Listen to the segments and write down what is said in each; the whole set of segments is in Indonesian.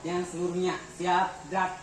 yang seluruhnya. Siap, gerak.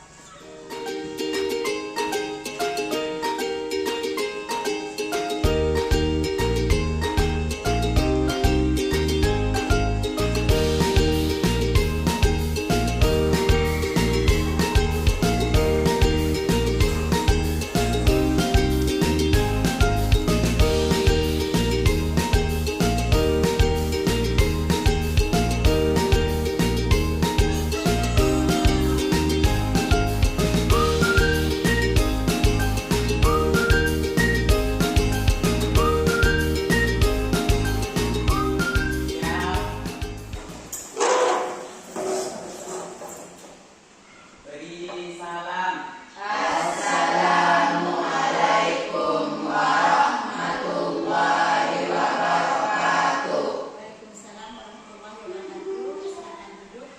Beri salam. Waalaikumsalam warahmatullahi wabarakatuh. Silakan duduk.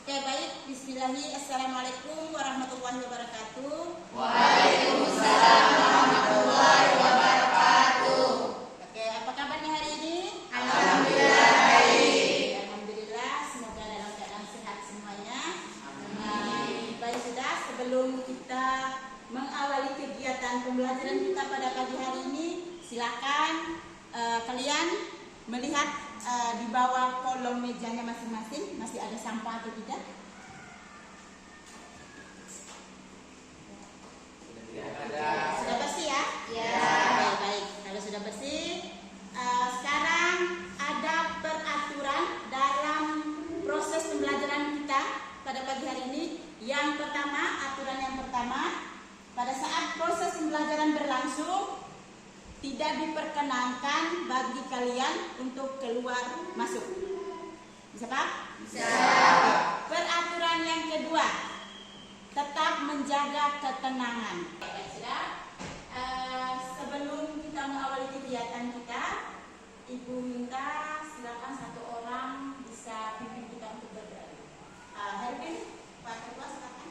Oke, baik. Bismillahirrahmanirrahim. Assalamualaikum warahmatullahi wabarakatuh. Oke, apa kabarnya hari ini? Alhamdulillah baik. Alhamdulillah, semoga dalam keadaan sehat semuanya. Baik, sudah sebelum kita mengawali kegiatan pembelajaran kita pada pagi hari ini, silakan kalian melihat di bawah kolom mejanya masing-masing masih ada sampah atau tidak? Sudah bersih ya? Oke, baik. Kalau sudah bersih, sekarang ada peraturan dalam proses pembelajaran kita pada pagi hari ini. Yang pertama, aturan yang pertama, pada saat proses pembelajaran berlangsung, tidak diperkenankan bagi kalian untuk keluar masuk. Bisa Pak? Bisa. Peraturan yang kedua, tetap menjaga ketenangan. Baik, sudah. Sebelum kita mengawali kegiatan kita, Ibu minta silakan satu orang bisa pimpin kita untuk berdoa. Hervin, Pak Ketua, silakan.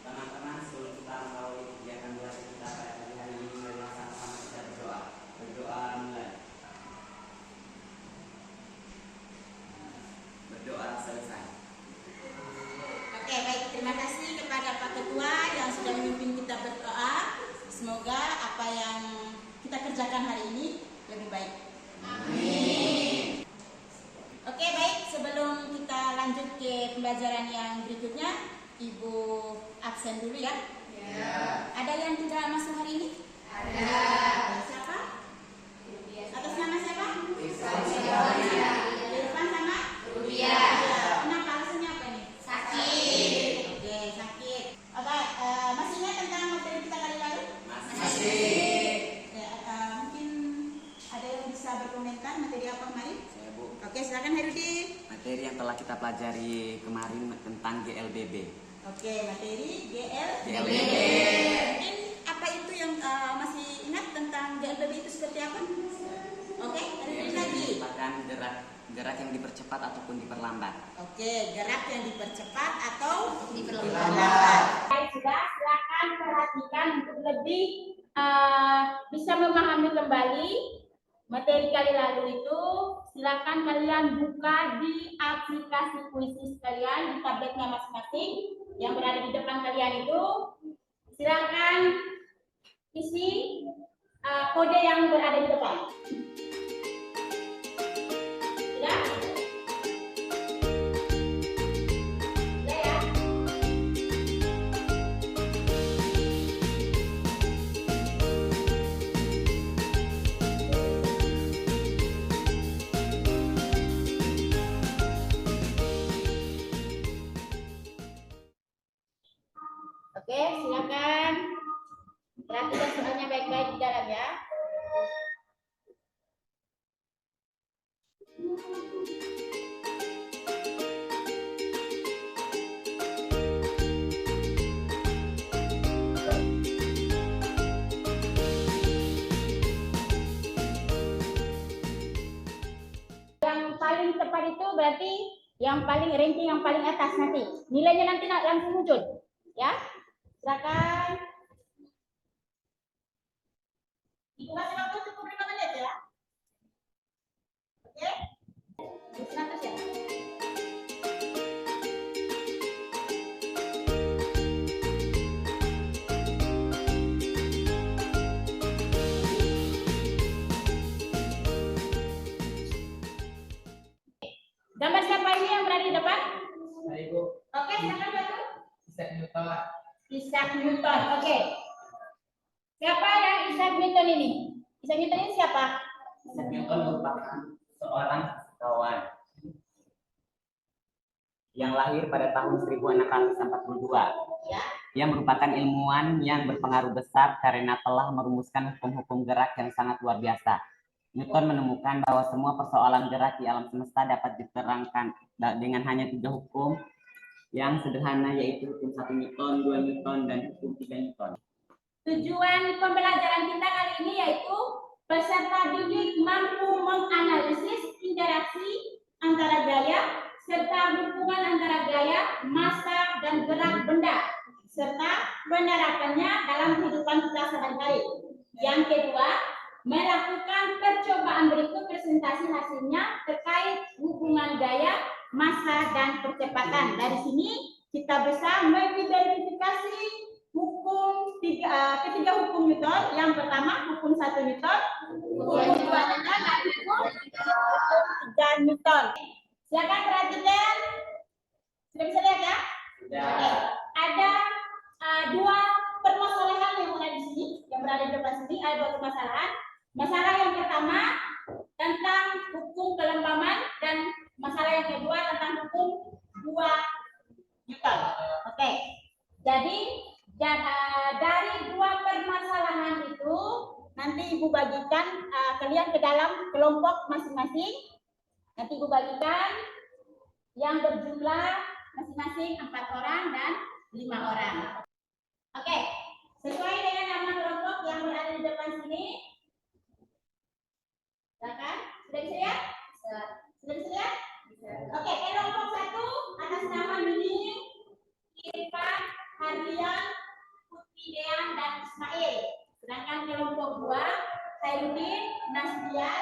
Teman-teman, sebelum kita mengawali kegiatan belajar kita pada pagi hari ini, mari sama-sama kita berdoa. Berdoa mulai. Berdoa selesai. Oke, baik. Terima kasih kepada Pak Ketua yang sudah memimpin kita berdoa. Semoga apa yang kita kerjakan hari ini lebih baik. Amin. Oke, baik. Sebelum kita lanjut ke pembelajaran yang berikutnya, Ibu absen dulu ya. Ada yang tidak masuk hari ini? Ada. Siapa? Atas nama siapa? Irfan sama? Kenapa alasannya apa nih? Sakit. Oke, sakit. Oke, masih ingat tentang materi kita kali lalu? Ya, mungkin ada yang bisa berkomentar materi apa kemarin? Saya Bu, Oke, silakan Herudi. materi yang telah kita pelajari kemarin tentang GLBB. Oke, materi GLBB. GLBB. Mungkin apa itu yang masih ingat tentang GLBB itu seperti apa? Oke, Herudi lagi. Merupakan gerak yang dipercepat ataupun diperlambat. Oke, gerak yang dipercepat atau diperlambat. Baik, sudah, silakan perhatikan untuk lebih bisa memahami kembali materi kali lalu itu. Silakan kalian buka di aplikasi kuisis kalian di tabletnya masing-masing yang berada di depan kalian itu. Silakan isi kode yang berada di depan. Sudah? Sudah ya? Oke, silakan. Perhatikan soalnya baik-baik di dalam ya. Yang paling tepat itu berarti yang paling ranking yang paling atas nanti. Nilainya nanti langsung muncul. Ya. Silakan. Itu masih waktu cukup 5 menit ya. Isaac Newton. Oke. Siapa yang Isaac Newton ini? Isaac Newton ini siapa? Isaac Newton merupakan seorang fisikawan yang lahir pada tahun 1642. Ya. Ia merupakan ilmuwan yang berpengaruh besar karena telah merumuskan hukum-hukum gerak yang sangat luar biasa. Newton menemukan bahwa semua persoalan gerak di alam semesta dapat diterangkan dengan hanya 3 hukum yang sederhana, yaitu hukum 1 Newton, 2 Newton, dan hukum 3 Newton. Tujuan pembelajaran kita kali ini yaitu peserta didik mampu menganalisis interaksi antara gaya serta hubungan antara gaya, massa, dan gerak benda serta penerapannya dalam kehidupan kita sehari-hari. Yang kedua, melakukan percobaan berikut presentasi hasilnya terkait hubungan gaya, massa, dan percepatan. Dari sini kita bisa mengidentifikasi ketiga hukum Newton. Yang pertama hukum 1 Newton, hukum 2 Newton, dan hukum 3 Newton. Silakan perhatikan. Sudah bisa lihat ya? Ya. Oke. Ada 2 permasalahan yang ada di sini, yang berada di depan sini. Ada 2 permasalahan. Masalah yang pertama tentang hukum kelembaman dan masalah yang kedua tentang hukum 2 Newton. Oke. Jadi dari 2 permasalahan itu nanti Ibu bagikan kalian ke dalam kelompok masing-masing. Nanti Ibu bagikan yang berjumlah masing-masing 4 orang dan 5 orang. Oke. Sesuai dengan nama kelompok yang berada di depan sini. Silakan. Sudah bisa lihat? Sudah bisa lihat? Oke, kelompok 1 atas nama Mimin, Irfan, Harlian, Putri Dean, dan Ismail. Sedangkan kelompok 2 Hairudin, Nasbian,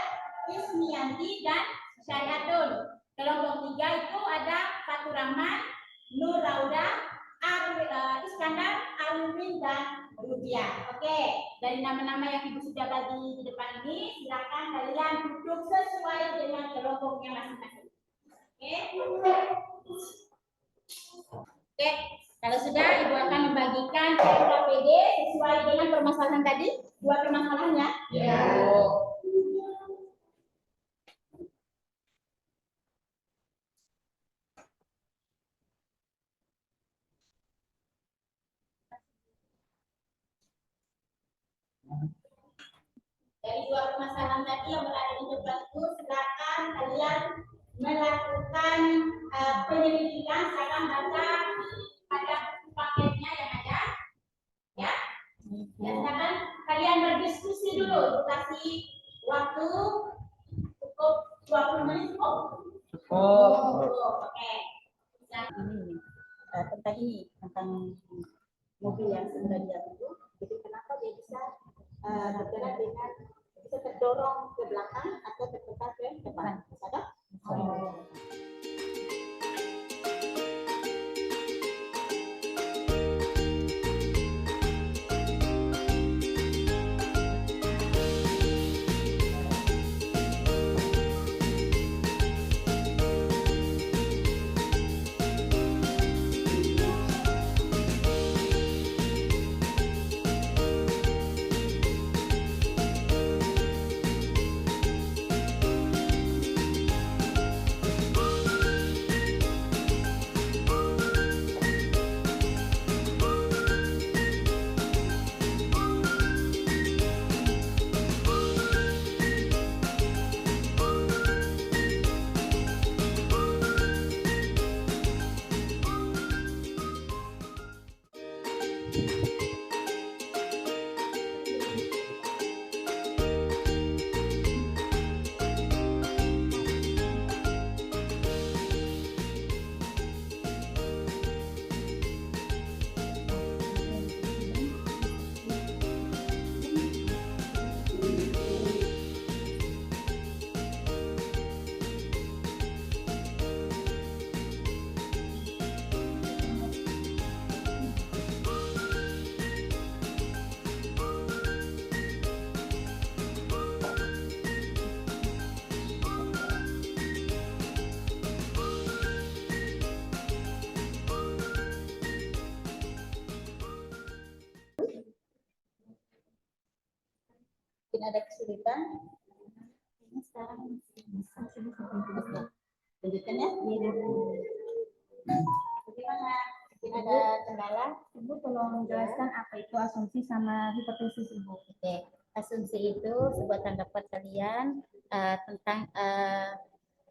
Ismianti, dan Syariatun. Kelompok 3 itu ada Fatur Rahman, Nur Rauda, Iskandar, Arwin, dan Rubiah. Oke, dari nama-nama yang Ibu sudah bagi di depan ini, silakan kalian duduk sesuai dengan kelompoknya masing-masing. Oke, kalau sudah Ibu akan membagikan KPD sesuai dengan permasalahan tadi, 2 permasalahannya. Ya. Dari 2 permasalahan tadi yang berada di depan itu, silakan kalian melakukan penyelidikan, silakan baca pada paketnya yang ada, ya. Dan silakan kalian berdiskusi dulu. Ibu kasih waktu cukup 20 menit cukup. Oke. Tentang ini, tentang mobil yang sudah dia itu. Jadi kenapa dia bisa bergerak dengan bisa terdorong ke belakang atau terputar ke depan? Ada? mungkin ada kesulitan. Sekarang lanjutkan ya. Bagaimana? Mungkin ada kendala? Ibu tolong menjelaskan apa itu asumsi sama hipotesis Ibu. Oke, asumsi itu sebuah tanggapan kalian tentang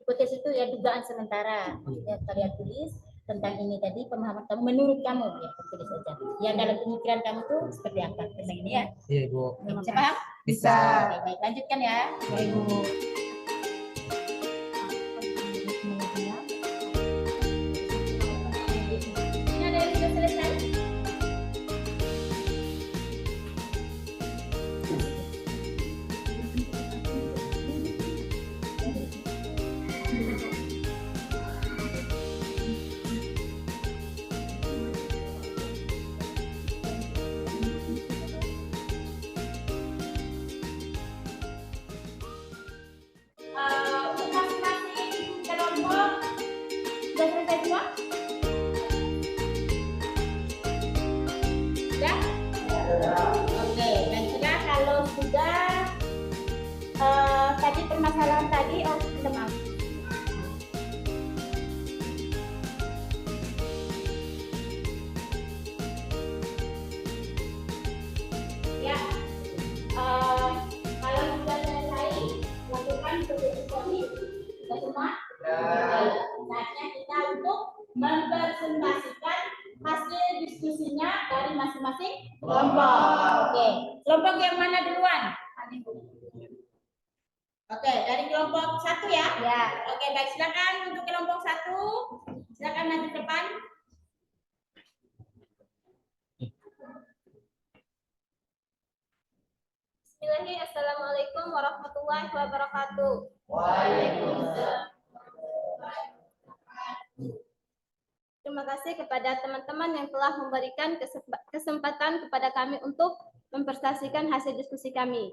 hipotesis itu ya dugaan sementara. Ya, kalian tulis tentang ini tadi pemahaman kamu menurut kamu ya tulis saja. Yang dalam pemikiran kamu tuh seperti apa? Tentang ini ya. Iya, Ibu. Bisa paham? Bisa. Oke, baik, lanjutkan ya. Ya Ibu. Ini ada yang sudah selesai? Untuk masing-masing kelompok sudah selesai semua? Sudah? Oke, dan sudah kalau sudah tadi permasalahan tadi, minta maaf. Ya, kalau sudah selesai, lakukan diskusi. Sudah semua? Saatnya kita untuk mempresentasikan hasil diskusinya dari masing-masing kelompok. Oke, kelompok yang mana duluan? Oke, dari kelompok 1 ya? Ya. Oke, baik, silakan untuk kelompok 1. Silakan maju ke depan. Bismillahirrahmanirrahim. Assalamualaikum warahmatullahi wabarakatuh. Waalaikumsalam. Terima kasih kepada teman-teman yang telah memberikan kesempatan kepada kami untuk mempresentasikan hasil diskusi kami.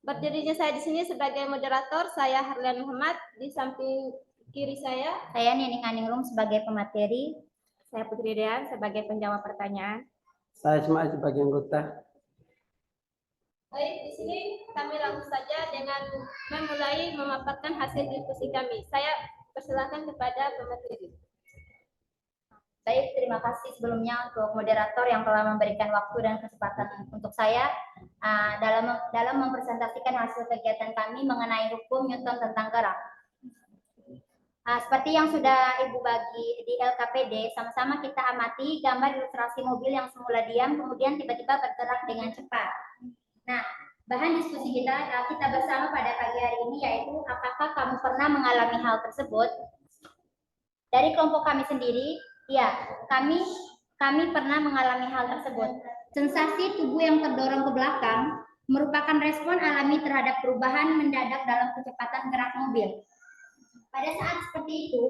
Berdirinya saya di sini sebagai moderator, saya Harlian Muhammad. Di samping kiri saya Nining Aningrum sebagai pemateri. saya Putri Dean sebagai penjawab pertanyaan. Saya Ismail sebagai anggota. Baik, di sini kami langsung saja dengan memulai memaparkan hasil diskusi kami. Saya persilakan kepada pemateri. Baik, terima kasih sebelumnya untuk moderator yang telah memberikan waktu dan kesempatan untuk saya dalam mempresentasikan hasil kegiatan kami mengenai hukum Newton tentang gerak. Seperti yang sudah Ibu bagi di LKPD, sama-sama kita amati gambar ilustrasi mobil yang semula diam, kemudian tiba-tiba bergerak dengan cepat. Nah, bahan diskusi kita bersama pada pagi hari ini yaitu apakah kamu pernah mengalami hal tersebut? Dari kelompok kami sendiri, ya, kami pernah mengalami hal tersebut. Sensasi tubuh yang terdorong ke belakang merupakan respon alami terhadap perubahan mendadak dalam kecepatan gerak mobil. Pada saat seperti itu,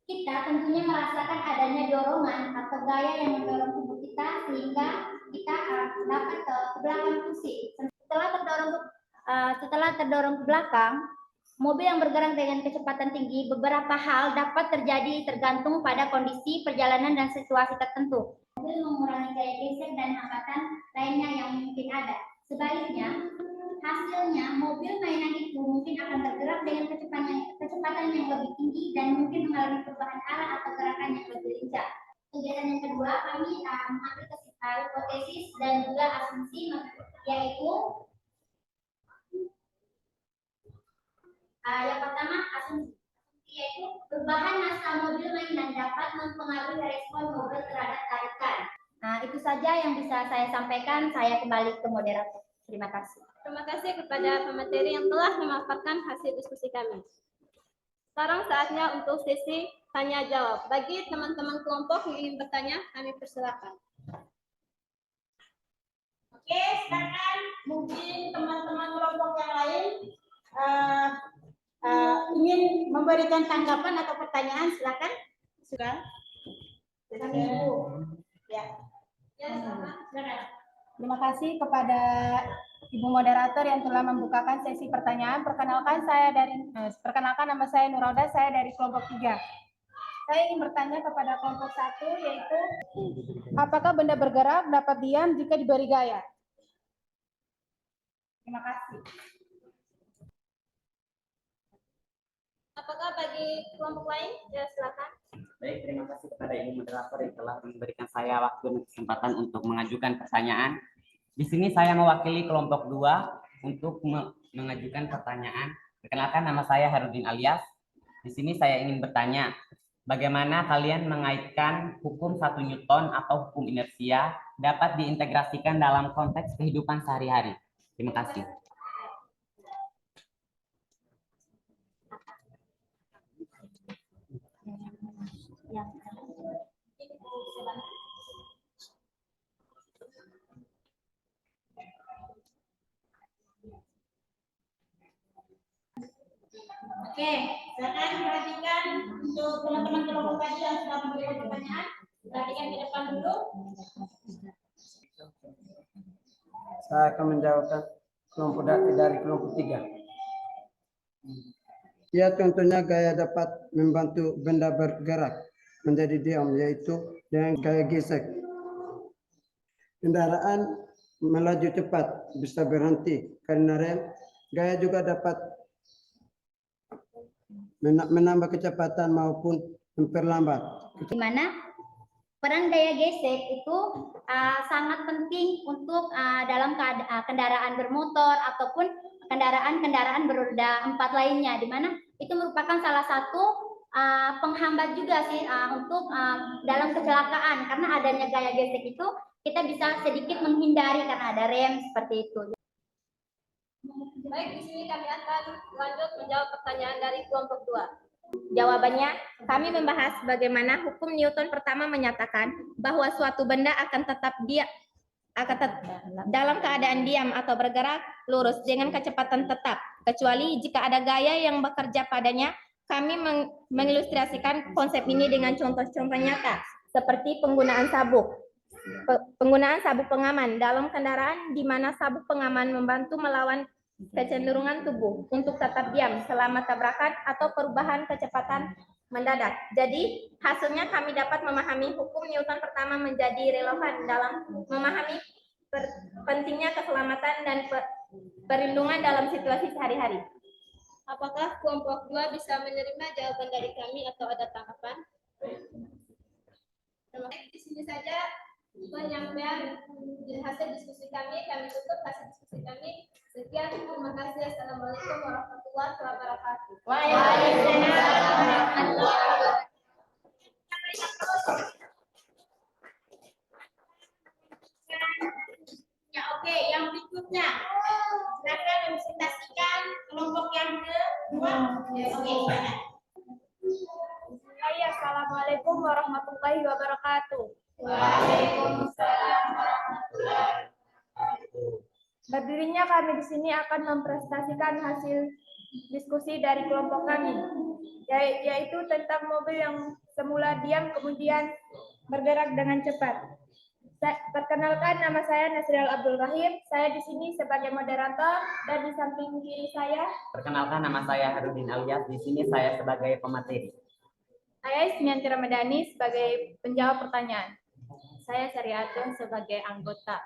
kita tentunya merasakan adanya dorongan atau gaya yang mendorong tubuh kita sehingga kita dapat ke belakang kursi. Setelah terdorong ke belakang, mobil yang bergerak dengan kecepatan tinggi, beberapa hal dapat terjadi tergantung pada kondisi perjalanan dan situasi tertentu. Mobil mengurangi gaya geser dan hambatan lainnya yang mungkin ada. Sebaliknya, hasilnya mobil mainan itu mungkin akan bergerak dengan kecepatan yang lebih tinggi dan mungkin mengalami perubahan arah atau gerakan yang lebih lincah. Kegiatan yang kedua, kami mengambil hipotesis dan juga asumsi, yaitu yang pertama asumsi, yaitu perubahan massa mobil mainan dapat mempengaruhi respon mobil terhadap tarikan. Nah, itu saja yang bisa saya sampaikan. Saya kembali ke moderator. Terima kasih. Terima kasih kepada pemateri yang telah memaparkan hasil diskusi kami. Sekarang saatnya untuk sesi tanya jawab. Bagi teman-teman kelompok yang ingin bertanya, kami persilakan. Oke, silakan. Mungkin teman-teman kelompok yang lain ingin memberikan tanggapan atau pertanyaan, silakan. Sudah. Ya. Silakan. Terima kasih kepada Ibu moderator yang telah membukakan sesi pertanyaan. Perkenalkan nama saya Nurauda, saya dari kelompok 3. Saya ingin bertanya kepada kelompok 1, yaitu apakah benda bergerak dapat diam jika diberi gaya? Terima kasih. Apakah bagi kelompok lain? Ya, silakan. Baik, terima kasih kepada Ibu moderator yang telah memberikan saya waktu dan kesempatan untuk mengajukan pertanyaan. Di sini saya mewakili kelompok 2 untuk mengajukan pertanyaan. Perkenalkan, nama saya Harudin Alias. Di sini saya ingin bertanya, bagaimana kalian mengaitkan hukum 1 Newton atau hukum inersia dapat diintegrasikan dalam konteks kehidupan sehari-hari? Terima kasih. Oke, silakan perhatikan untuk teman-teman kelompok tadi yang sudah memberikan pertanyaan. Perhatikan ke depan dulu. Saya akan menjawabkan dari kelompok 3. Ya, contohnya gaya dapat membantu benda bergerak menjadi diam, yaitu dengan gaya gesek. Kendaraan melaju cepat bisa berhenti karena rem. Gaya juga dapat menambah kecepatan maupun memperlambat. Di mana peran gaya gesek itu sangat penting untuk dalam kendaraan bermotor ataupun kendaraan beroda 4 lainnya, di mana itu merupakan salah satu penghambat juga sih untuk dalam kecelakaan, karena adanya gaya gesek itu kita bisa sedikit menghindari karena ada rem seperti itu. Baik, di sini kami akan lanjut menjawab pertanyaan dari kelompok 2. Jawabannya, kami membahas bagaimana hukum Newton pertama menyatakan bahwa suatu benda dalam keadaan diam atau bergerak lurus dengan kecepatan tetap, kecuali jika ada gaya yang bekerja padanya. Kami mengilustrasikan konsep ini dengan contoh-contoh nyata, seperti penggunaan sabuk. Penggunaan sabuk pengaman dalam kendaraan, di mana sabuk pengaman membantu melawan kecenderungan tubuh untuk tetap diam selama tabrakan atau perubahan kecepatan mendadak. Jadi, hasilnya kami dapat memahami hukum Newton pertama menjadi relevan dalam memahami pentingnya keselamatan dan perlindungan dalam situasi sehari-hari. Apakah kelompok 2 bisa menerima jawaban dari kami atau ada tanggapan? Di sini saja penyampaian hasil diskusi kami tutup hasil diskusi kami. Sekian, terima kasih. Assalamualaikum warahmatullahi wabarakatuh. Waalaikumsalam warahmatullahi wabarakatuh. Ya, oke, yang berikutnya. Silakan presentasikan kelompok yang kedua. Oke, silakan. Assalamualaikum warahmatullahi wabarakatuh. Waalaikumsalam warahmatullahi wabarakatuh. Berdirinya kami di sini akan mempresentasikan hasil diskusi dari kelompok kami, yaitu tentang mobil yang semula diam kemudian bergerak dengan cepat. Perkenalkan, nama saya Nasrial Abdul Rahim. Saya di sini sebagai moderator dan di samping kiri saya. Perkenalkan, nama saya Harudin Alias. Di sini saya sebagai pemateri. Saya Ismianti Ramadhani sebagai penjawab pertanyaan. Saya Syariatun sebagai anggota.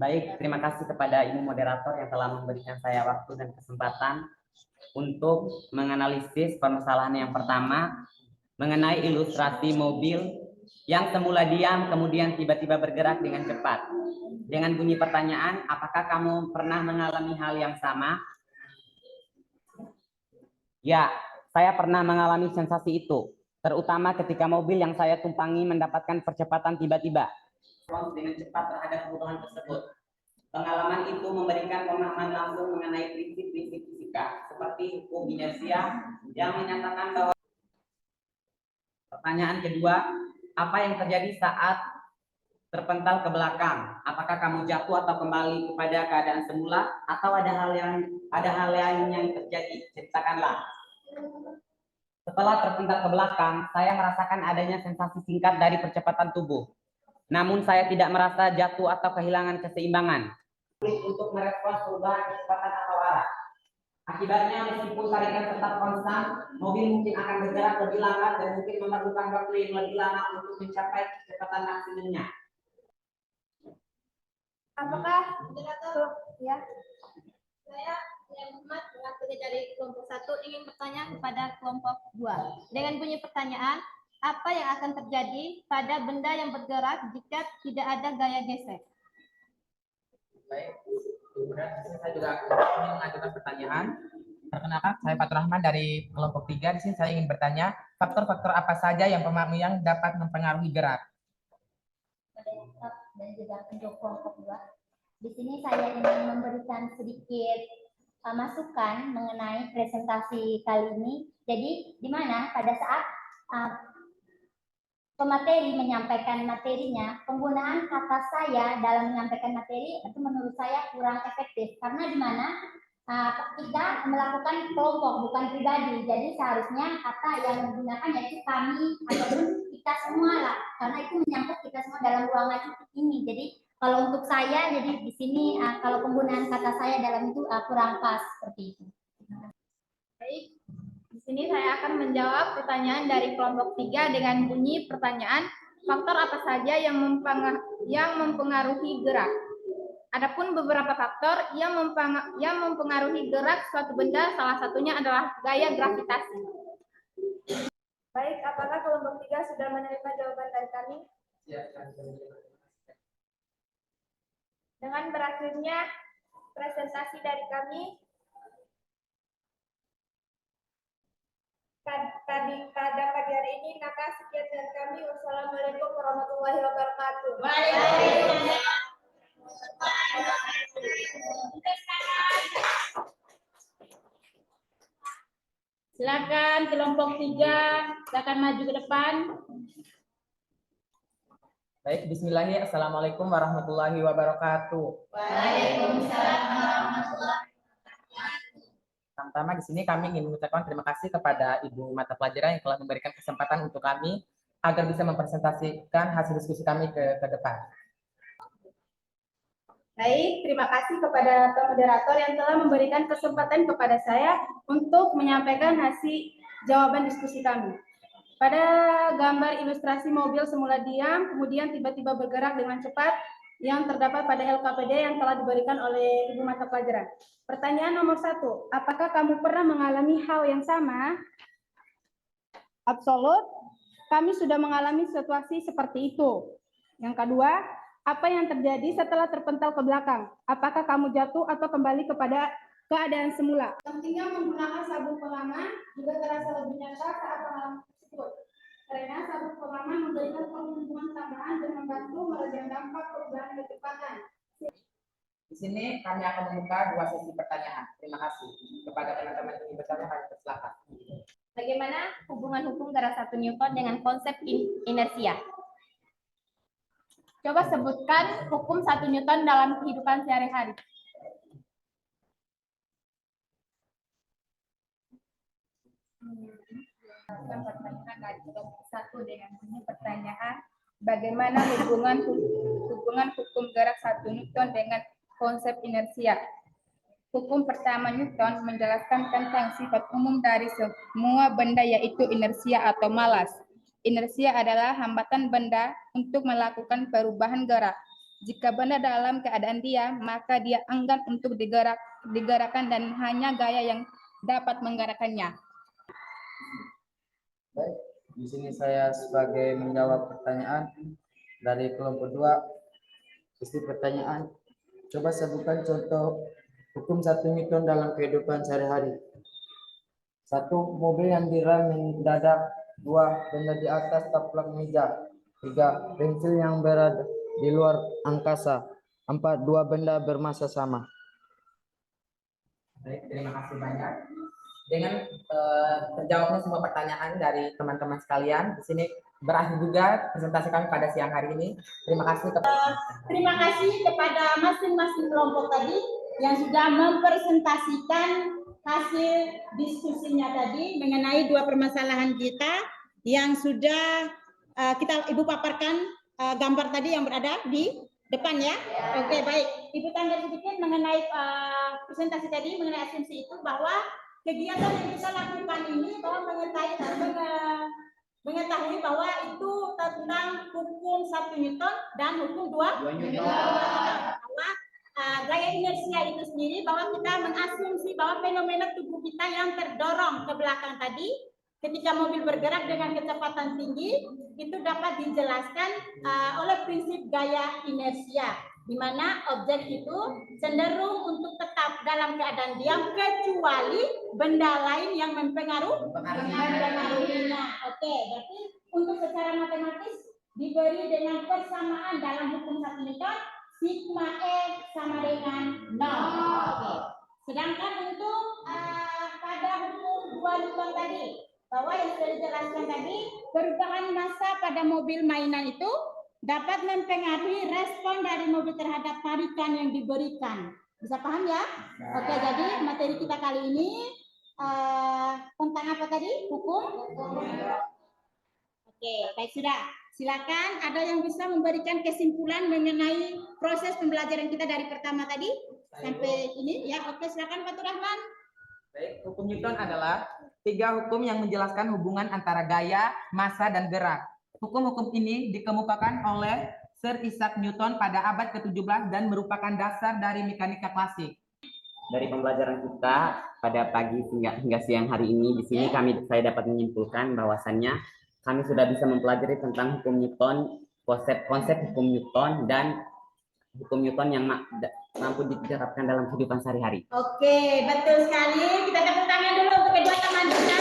Baik, terima kasih kepada Ibu moderator yang telah memberikan saya waktu dan kesempatan untuk menganalisis permasalahan yang pertama mengenai ilustrasi mobil yang semula diam kemudian tiba-tiba bergerak dengan cepat. Dengan bunyi pertanyaan, apakah kamu pernah mengalami hal yang sama? Ya, saya pernah mengalami sensasi itu, terutama ketika mobil yang saya tumpangi mendapatkan percepatan tiba-tiba dengan cepat terhadap kebutuhan tersebut. Pengalaman itu memberikan pemahaman langsung mengenai prinsip-prinsip fisika seperti hukum inersia yang menyatakan bahwa. Pertanyaan kedua, apa yang terjadi saat terpental ke belakang? Apakah kamu jatuh atau kembali kepada keadaan semula atau ada hal lain yang terjadi? Ceritakanlah. Setelah terpental ke belakang, saya merasakan adanya sensasi singkat dari percepatan tubuh. Namun saya tidak merasa jatuh atau kehilangan keseimbangan. Untuk merespons perubahan kecepatan atau arah. Akibatnya meskipun tarikan tetap konstan, mobil mungkin akan bergerak lebih lambat dan mungkin memerlukan waktu yang lebih lama untuk mencapai kecepatan maksimumnya. Apakah ya? Saya Muhammad mewakili dari kelompok 1 ingin bertanya kepada kelompok 2 dengan bunyi pertanyaan, apa yang akan terjadi pada benda yang bergerak jika tidak ada gaya gesek? Baik, kemudian di sini saya juga ingin mengajukan pertanyaan. Perkenalkan, saya Fatur Rahman dari kelompok 3. Di sini saya ingin bertanya, faktor-faktor apa saja yang dapat mempengaruhi gerak? Dan juga untuk kelompok 2. Di sini saya ingin memberikan sedikit masukan mengenai presentasi kali ini. Jadi, di mana pada saat pemateri menyampaikan materinya, penggunaan kata saya dalam menyampaikan materi itu menurut saya kurang efektif. Karena di mana kita melakukan kelompok, bukan pribadi. Jadi seharusnya kata yang digunakan yaitu kami ataupun kita semua lah. Karena itu menyangkut kita semua dalam ruangan ini. Jadi kalau untuk saya, jadi di sini kalau penggunaan kata saya dalam itu kurang pas seperti itu. Baik, di sini saya akan menjawab pertanyaan dari kelompok 3 dengan bunyi pertanyaan, faktor apa saja yang mempengaruhi gerak? Adapun beberapa faktor yang mempengaruhi gerak suatu benda, salah satunya adalah gaya gravitasi. Baik, apakah kelompok 3 sudah menerima jawaban dari kami? Dengan berakhirnya presentasi dari kami, pada pagi hari ini, maka sekian dari kami. Wassalamualaikum warahmatullahi wabarakatuh. Silakan kelompok 3, silakan maju ke depan. Baik, bismillahirrahmanirrahim. Assalamualaikum warahmatullahi wabarakatuh. Waalaikumsalam warahmatullahi wabarakatuh. Pertama di sini kami ingin mengucapkan terima kasih kepada Ibu mata pelajaran yang telah memberikan kesempatan untuk kami agar bisa mempresentasikan hasil diskusi kami ke depan. Baik, terima kasih kepada moderator yang telah memberikan kesempatan kepada saya untuk menyampaikan hasil jawaban diskusi kami. Pada gambar ilustrasi mobil semula diam, kemudian tiba-tiba bergerak dengan cepat yang terdapat pada LKPD yang telah diberikan oleh Ibu mata pelajaran. Pertanyaan nomor 1, apakah kamu pernah mengalami hal yang sama? Absolut, kami sudah mengalami situasi seperti itu. Yang kedua, apa yang terjadi setelah terpental ke belakang? Apakah kamu jatuh atau kembali kepada keadaan semula? Pentingnya menggunakan sabun pengaman juga terasa lebih nyata saat pengalaman tersebut. Karena sabun pengaman memberikan perlindungan tambahan dan membantu meredam dampak perubahan kecepatan. Di sini kami akan membuka 2 sesi pertanyaan. Terima kasih kepada teman-teman yang ingin bertanya, kami persilakan. Bagaimana hubungan hukum gerak 1 Newton dengan konsep inersia? Coba sebutkan hukum 1 Newton dalam kehidupan sehari-hari. Pertanyaan dari kelompok 1 dengan bunyi pertanyaan, bagaimana hubungan hukum gerak 1 Newton dengan konsep inersia? Hukum pertama Newton menjelaskan tentang sifat umum dari semua benda yaitu inersia atau malas. Inersia adalah hambatan benda untuk melakukan perubahan gerak. Jika benda dalam keadaan diam, maka dia enggan untuk digerakkan dan hanya gaya yang dapat menggerakkannya. Baik, di sini saya sebagai menjawab pertanyaan dari kelompok 2. Isi pertanyaan, coba sebutkan contoh hukum 1 Newton dalam kehidupan sehari-hari. 1. Mobil yang direm mendadak. 2. Benda di atas taplak meja. 3. Pensil yang berada di luar angkasa. 4. 2 benda bermassa sama. Baik, terima kasih banyak. Dengan terjawabnya semua pertanyaan dari teman-teman sekalian, di sini berakhir juga presentasi kami pada siang hari ini. Terima kasih kepada masing-masing kelompok tadi yang sudah mempresentasikan hasil diskusinya tadi mengenai 2 permasalahan kita yang sudah Ibu paparkan gambar tadi yang berada di depan ya. Oke, baik. Ibu tanggal sedikit mengenai presentasi tadi mengenai asumsi itu bahwa kegiatan yang kita lakukan ini bahwa mengetahui bahwa itu tentang hukum 1 Newton dan hukum 2 Newton. Bahwa gaya inersia itu sendiri, bahwa kita mengasumsi bahwa fenomena tubuh kita yang terdorong ke belakang tadi ketika mobil bergerak dengan kecepatan tinggi itu dapat dijelaskan oleh prinsip gaya inersia, di mana objek itu cenderung untuk tetap dalam keadaan diam kecuali benda lain yang mempengaruhinya. Oke, berarti untuk secara matematis diberi dengan persamaan dalam hukum 1 Newton, sigma E sama dengan 0. Oke. Sedangkan untuk pada hukum 2 Newton tadi, bahwa yang sudah dijelaskan tadi, perubahan massa pada mobil mainan itu dapat mempengaruhi respon dari mobil terhadap tarikan yang diberikan. Bisa paham ya? Oke, jadi materi kita kali ini tentang apa tadi? Hukum? Oke, baik, sudah. Silakan, ada yang bisa memberikan kesimpulan mengenai proses pembelajaran kita dari pertama tadi sampai ini ya. Oke, silakan Pak Rahman. Baik, hukum Newton adalah 3 hukum yang menjelaskan hubungan antara gaya, massa, dan gerak. Hukum-hukum ini dikemukakan oleh Sir Isaac Newton pada abad ke-17 dan merupakan dasar dari mekanika klasik. Dari pembelajaran kita pada pagi hingga siang hari ini, di sini saya dapat menyimpulkan bahwasannya kami sudah bisa mempelajari tentang hukum Newton, konsep hukum Newton, dan hukum Newton yang mampu diterapkan dalam kehidupan sehari-hari. Oke, betul sekali. Kita tepuk tangan dulu untuk kedua teman kita.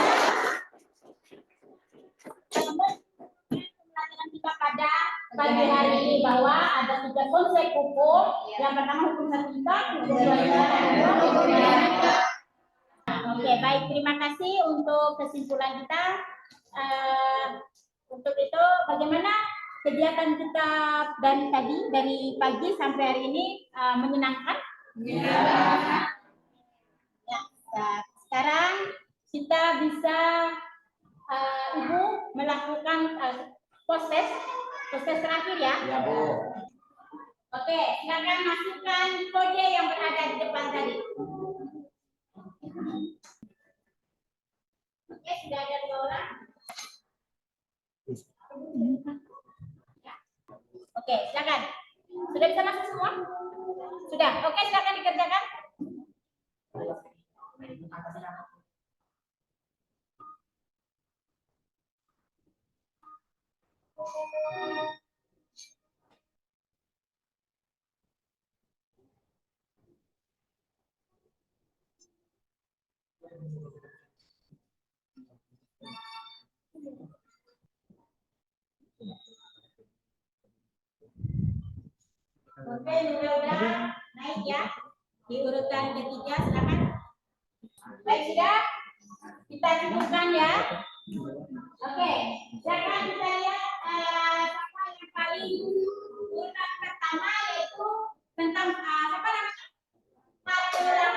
Pembelajaran kita pada pagi hari ini bahwa ada 3 konsep hukum. Yang pertama hukum 1 Newton, hukum 2 Newton. Oke, baik. Terima kasih untuk kesimpulan kita. Untuk itu, bagaimana kegiatan kita dari tadi, dari pagi sampai hari ini menyenangkan? Ya. Sekarang kita bisa Ibu melakukan proses terakhir ya. Ya, Bu. Oke, silakan masukkan kode yang berada di depan tadi. Oke, sudah ada 2 orang. Oke, silakan. Sudah bisa masuk semua? Sudah. Oke, silakan dikerjakan. Oke, mudah-mudahan naik ya. Di urutan ketiga, silakan. Baik, sudah. Kita cukupkan ya. Oke, silakan kita lihat apa yang paling urutan pertama, yaitu tentang apa namanya? Peraturan.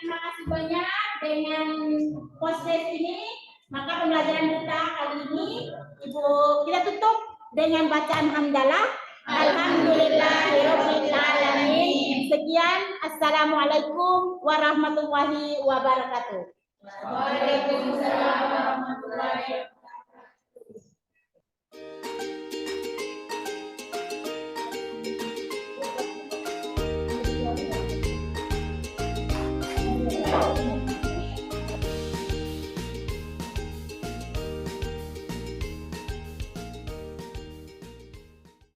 Terima kasih banyak dengan proses ini. Maka pembelajaran kita kali ini, Ibu, kita tutup dengan bacaan hamdalah. Alhamdulillahirabbil alamin. Sekian, assalamualaikum warahmatullahi wabarakatuh. Waalaikumsalam warahmatullahi wabarakatuh.